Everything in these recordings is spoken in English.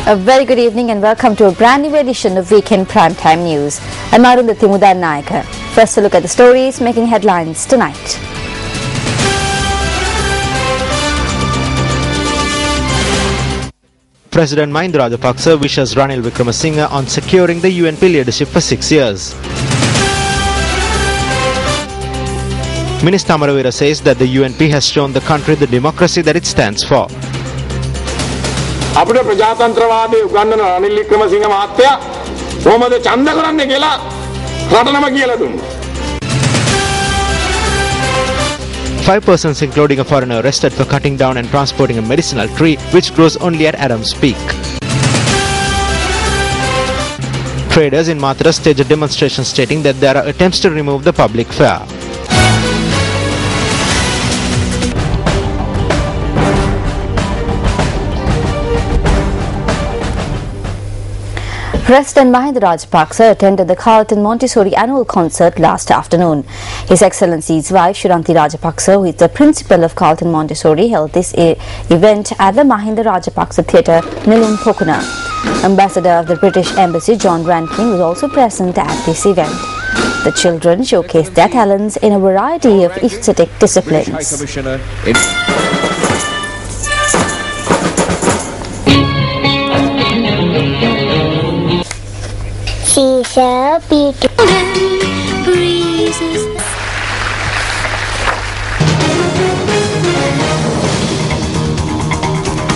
A very good evening and welcome to a brand new edition of Weekend Primetime News. I'm Arundhati Mudanayaka. First a look at the stories making headlines tonight. President Mahinda Rajapaksa wishes Ranil Wickremesinghe on securing the UNP leadership for 6 years. Minister Amaravira says that the UNP has shown the country the democracy that it stands for. අපිට ප්‍රජාතන්ත්‍රවාදී උගන්වන රනිල් වික්‍රමසිංහ මහත්තයා කොහොමද ඡන්ද කරන්නේ කියලා රටනම කියලා දුන්නා. 5 persons including a foreigner arrested for cutting down and transporting a medicinal tree which grows only at Adams Peak. Traders in Mathura staged a demonstration stating that there are attempts to remove the public fare. President Mahinda Rajapaksa attended the Carlton Montessori annual concert last afternoon. His Excellency's wife Shiranti Rajapaksa, who is the principal of Carlton Montessori, held this event at the Mahinda Rajapaksa Theatre, Nilum Pokuna. Ambassador of the British Embassy John Rankin was also present at this event. The children showcased their talents in a variety of aesthetic disciplines.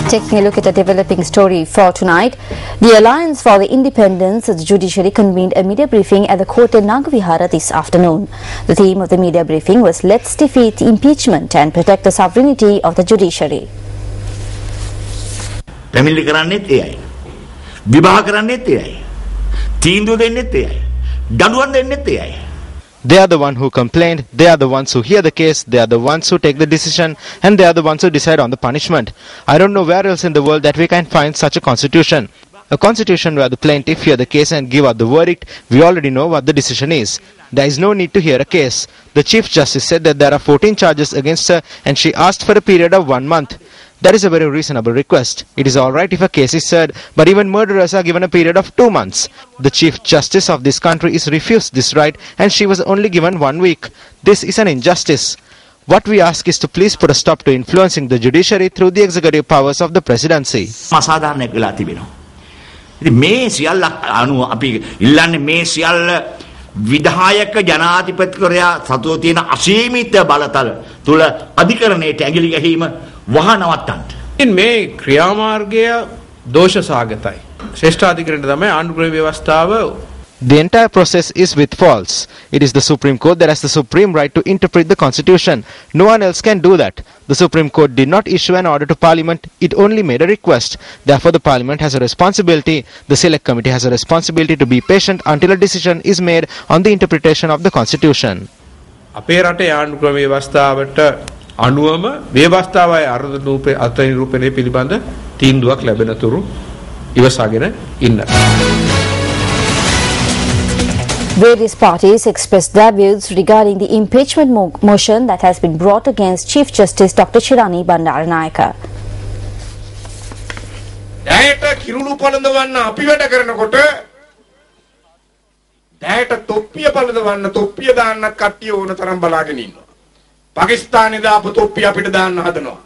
Taking a look at a developing story for tonight, the Alliance for the Independence of the Judiciary convened a media briefing at the court in Nagavihara this afternoon. The theme of the media briefing was "Let's defeat impeachment and protect the sovereignty of the judiciary." පැමිණිලි කරන්නේත් එයයි. විභාග කරන්නේත් එයයි. තීන්දුව දෙන්නෙත් එයයි. දඬුවම් දෙන්නෙත් එයයි. They are the ones who complained, they are the ones who hear the case, they are the ones who take the decision, and they are the ones who decide on the punishment. I don't know where else in the world that we can find such a constitution. A constitution where the plaintiff hear the case and give out the verdict. We already know what the decision is. There is no need to hear a case. The Chief Justice said that there are 14 charges against her and she asked for a period of 1 month. That is a very reasonable request. It is alright if a case is heard, but even murderers are given a period of 2 months. The Chief Justice of this country is refused this right and she was only given 1 week. This is an injustice. What we ask is to please put a stop to influencing the judiciary through the executive powers of the presidency. අසාධාරණයක් වෙලා තිබෙනවා. ඉතින් මේ සියල්ල අනුව අපි ඉල්ලන්නේ මේ සියල්ල විධායක ජනාධිපතිවරයා සතුව තියෙන අසීමිත බලතල තුල අධිකරණයට ඇඟිලි ගැහිම වහ නවත්තන්න. ඉතින් මේ ක්‍රියාමාර්ගය දෝෂ සාගතයි. ශ්‍රේෂ්ඨාධිකරණයට තමයි ආණ්ඩුක්‍රම ව්‍යවස්ථාව. The entire process is with faults. It is the Supreme Court that has the supreme right to interpret the Constitution. No one else can do that. The Supreme Court did not issue an order to Parliament. It only made a request. Therefore, the Parliament has a responsibility. The Select Committee has a responsibility to be patient until a decision is made on the interpretation of the Constitution. අපේ රටේ ආණ්ඩුක්‍රම ව්‍යවස්ථාවට අනුවම ව්‍යවස්ථාවයි අර්ථ නිරූපණය පිළිබඳ තීන්දුවක් ලැබෙන තුරු ඉවසාගෙන ඉන්න. Various parties expressed their views regarding the impeachment motion that has been brought against Chief Justice Dr. Shirani Bandaranayake. දැයට කිරුළු පළඳවන්න අපි වැඩ කරනකොට දැයට තොප්පිය පළඳවන්න තොප්පිය දාන්න කට්ටිය ඕන තරම් බලාගෙන ඉන්නවා. පාකිස්තානේ දාපු තොප්පිය අපිට දාන්න හදනවා.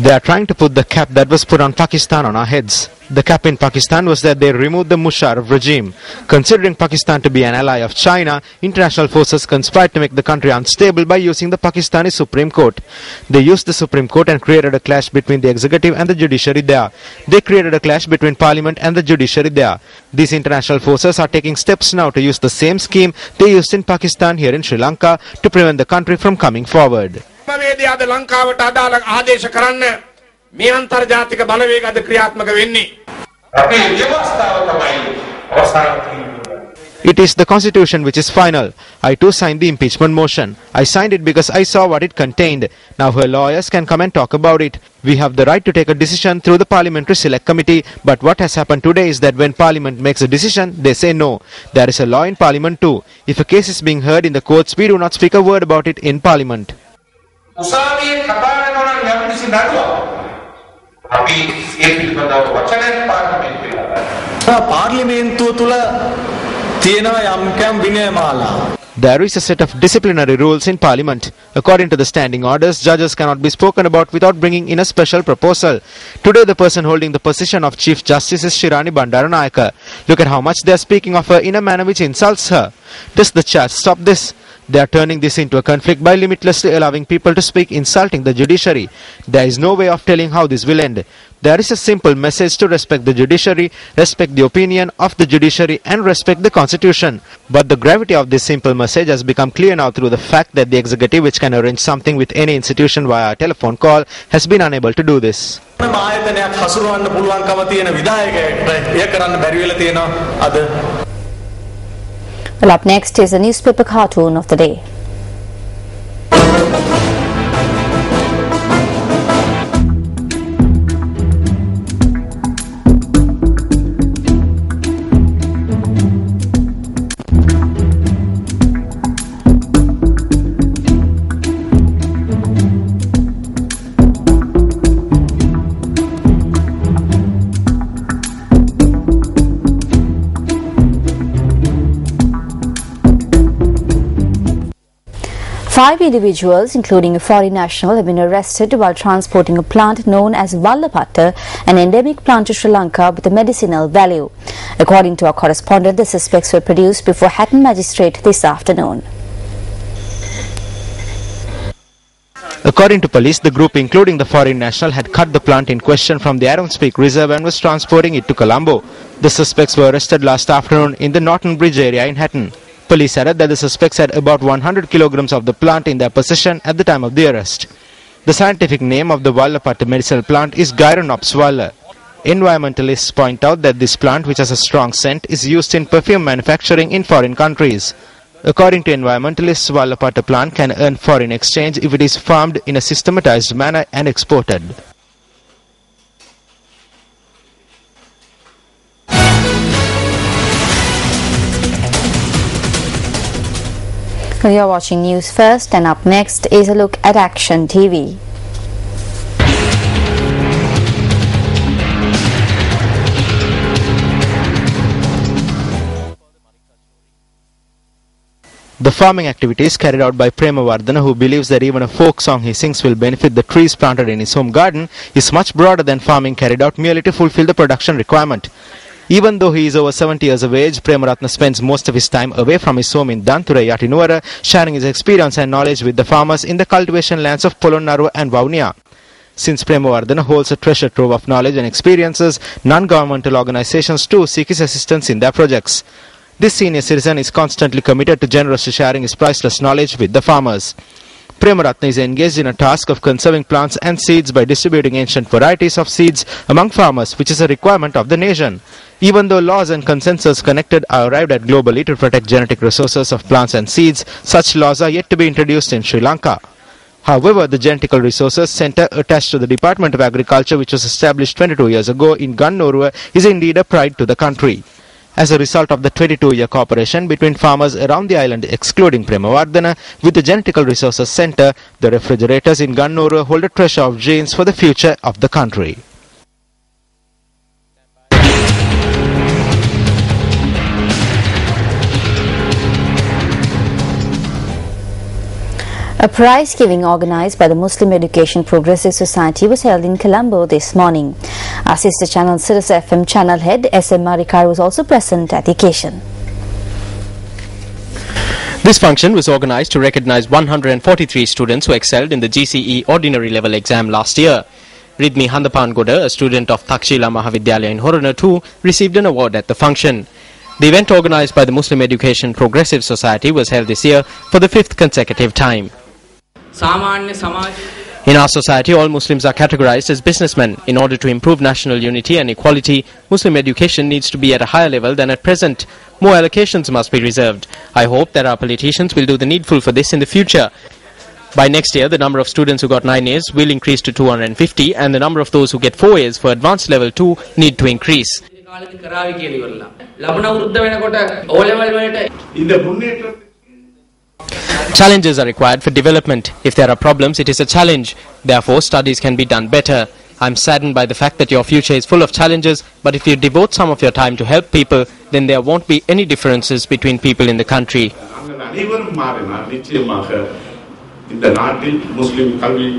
They are trying to put the cap that was put on Pakistan on our heads. The cap in Pakistan was that they removed the Musharraf regime. Considering Pakistan to be an ally of China, international forces conspired to make the country unstable by using the Pakistani Supreme Court. They used the Supreme Court and created a clash between the executive and the judiciary there. They created a clash between Parliament and the judiciary there. These international forces are taking steps now to use the same scheme they used in Pakistan here in Sri Lanka to prevent the country from coming forward. වේදයාද ලංකාවට අදාළ ආදේශ කරන්න මේ අන්තර්ජාතික බලවේගද ක්‍රියාත්මක වෙන්නේ. අපේ ව්‍යවස්ථාව තමයි අවසාන තීන්දුව. It is the Constitution which is final. I too signed the impeachment motion. I signed it because I saw what it contained. Now her lawyers can come and talk about it. We have the right to take a decision through the Parliamentary Select Committee, but what has happened today is that when Parliament makes a decision, they say no. There is a law in Parliament too. If a case is being heard in the courts, we do not speak a word about it in Parliament. උසාවියේ කතා වෙනවා නම් යම්කිසි නඩුවක් අපි ඒ පිළිබඳව වචනෙන් පාර්ලිමේන්තුවේ කතා පාර්ලිමේන්තුව තුල තියෙනවා යම් විනයමාලා. There is a set of disciplinary rules in Parliament. According to the standing orders, judges cannot be spoken about without bringing in a special proposal. Today, the person holding the position of Chief Justice is Shirani Bandaranayake. Look at how much they are speaking of her in a manner which insults her. Does the church stop this? They are turning this into a conflict by limitlessly allowing people to speak, insulting the judiciary. There is no way of telling how this will end. There is a simple message to respect the judiciary, respect the opinion of the judiciary and respect the constitution. But the gravity of this simple message has become clear now through the fact that the executive, which can arrange something with any institution via a telephone call, has been unable to do this. Well, up next is a newspaper cartoon of the day. Five individuals, including a foreign national, have been arrested while transporting a plant known as Vallapatta, an endemic plant to Sri Lanka with a medicinal value. According to our correspondent, the suspects were produced before Hatton Magistrate this afternoon. According to police, the group, including the foreign national, had cut the plant in question from the Aronspeak Reserve and was transporting it to Colombo. The suspects were arrested last afternoon in the Norton Bridge area in Hatton. Police added that the suspects had about 100 kilograms of the plant in their possession at the time of the arrest. The scientific name of the Vallapatta medicinal plant is Gyronops valla. Environmentalists point out that this plant, which has a strong scent, is used in perfume manufacturing in foreign countries. According to environmentalists, Vallapatta plant can earn foreign exchange if it is farmed in a systematized manner and exported. You are watching News First, and up next is a look at Action TV. The farming activities carried out by Premavardhana, who believes that even a folk song he sings will benefit the trees planted in his home garden, is much broader than farming carried out merely to fulfill the production requirement. Even though he is over 70 years of age, Premaratna spends most of his time away from his home in Dantura, Yatinuara, sharing his experience and knowledge with the farmers in the cultivation lands of Polonnaruwa and Vaunia. Since Premavardhana holds a treasure trove of knowledge and experiences, non-governmental organizations too seek his assistance in their projects. This senior citizen is constantly committed to generously sharing his priceless knowledge with the farmers. Premaratna is engaged in a task of conserving plants and seeds by distributing ancient varieties of seeds among farmers, which is a requirement of the nation. Even though laws and consensus connected are arrived at globally to protect genetic resources of plants and seeds, such laws are yet to be introduced in Sri Lanka. However, the Genetical Resources Centre attached to the Department of Agriculture, which was established 22 years ago in Gannorua, is indeed a pride to the country. As a result of the 22-year cooperation between farmers around the island, excluding Premavardhana, with the Genetical Resources Centre, the refrigerators in Gannorua hold a treasure of genes for the future of the country. A prize giving organised by the Muslim Education Progressive Society was held in Colombo this morning. Our sister channel Sirius FM channel head SM Marikar was also present at the occasion. This function was organised to recognise 143 students who excelled in the GCE ordinary level exam last year. Ridmi Handapangoda, a student of Takshila Mahavidyalaya in Horana too, received an award at the function. The event organised by the Muslim Education Progressive Society was held this year for the 5th consecutive time. In our society, all Muslims are categorized as businessmen. In order to improve national unity and equality, Muslim education needs to be at a higher level than at present. More allocations must be reserved. I hope that our politicians will do the needful for this in the future. By next year, the number of students who got 9 A's will increase to 250, and the number of those who get 4 A's for advanced level 2 need to increase. Challenges are required for development. If there are problems, it is a challenge. Therefore, studies can be done better. I'm saddened by the fact that your future is full of challenges, but if you devote some of your time to help people, then there won't be any differences between people in the country. அனைவரும் மாறினார் நிச்சயமாக இந்த நாட்டில் முஸ்லிம் கல்வி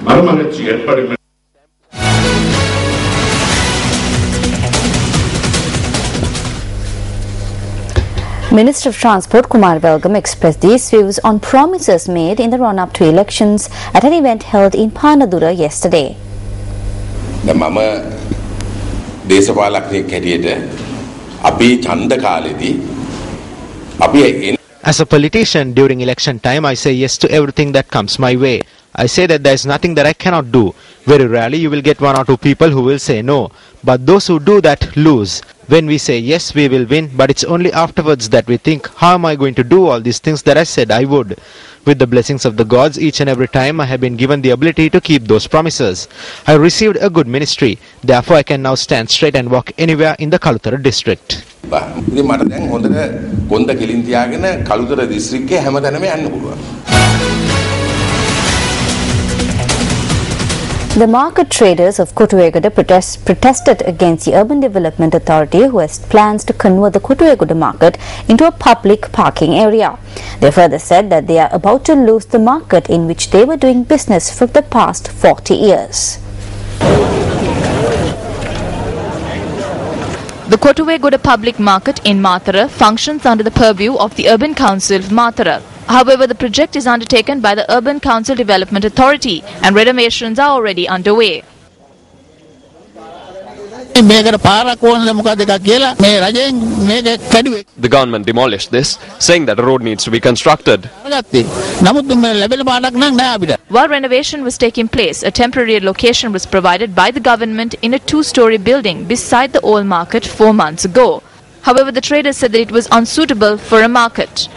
மறுமலர்ச்சி ஏற்படும். Minister of Transport Kumar Velgam expressed these views on promises made in the run-up to elections at an event held in Panadura yesterday. මම දේශපාලකයෙක් හැටියට අපි ඡන්ද කාලෙදී අපි As a politician during election time, I say yes to everything that comes my way. I say that there is nothing that I cannot do. Very rarely you will get one or two people who will say no. But those who do that lose. When we say yes, we will win, but it's only afterwards that we think, how am I going to do all these things that I said I would? With the blessings of the gods, each and every time I have been given the ability to keep those promises. I received a good ministry. Therefore, I can now stand straight and walk anywhere in the Kalutara district. ඉතින් මට දැන් හොඳට කොන්ද කෙලින් තියාගෙන කළුතර දිස්ත්‍රික්කේ හැමතැනම යන්න පුළුවන්. The market traders of Kotuwegoda protested against the Urban Development Authority, who has plans to convert the Kotuwegoda market into a public parking area. They further said that they are about to lose the market in which they were doing business for the past 40 years. The Kotuwegoda public market in Mathura functions under the purview of the Urban Council of Mathura. However, the project is undertaken by the Urban Council Development Authority and renovations are already underway. The government demolished this, saying that a road needs to be constructed. While renovation was taking place, a temporary location was provided by the government in a two-story building beside the old market 4 months ago. However, the traders said that it was unsuitable for a market.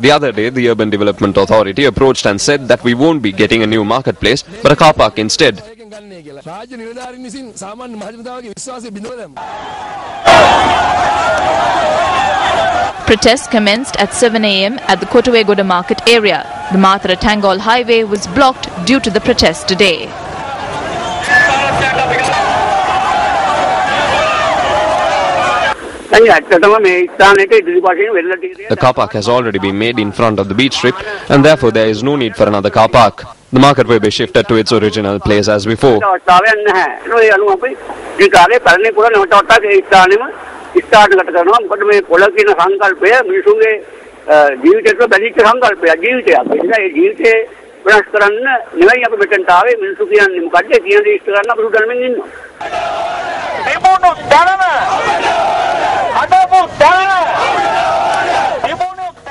The other day, the Urban Development Authority approached and said that we won't be getting a new marketplace, but a car park instead. Protests commenced at 7 a.m. at the Kotuwegoda market area. The Mathura-Tangol highway was blocked due to the protest today. The car park has already been made in front of the beach strip, and therefore there is no need for another car park. The market will be shifted to its original place as before.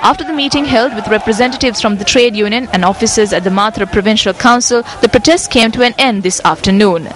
After the meeting held with representatives from the trade union and officers at the Mathura Provincial Council, the protests came to an end this afternoon.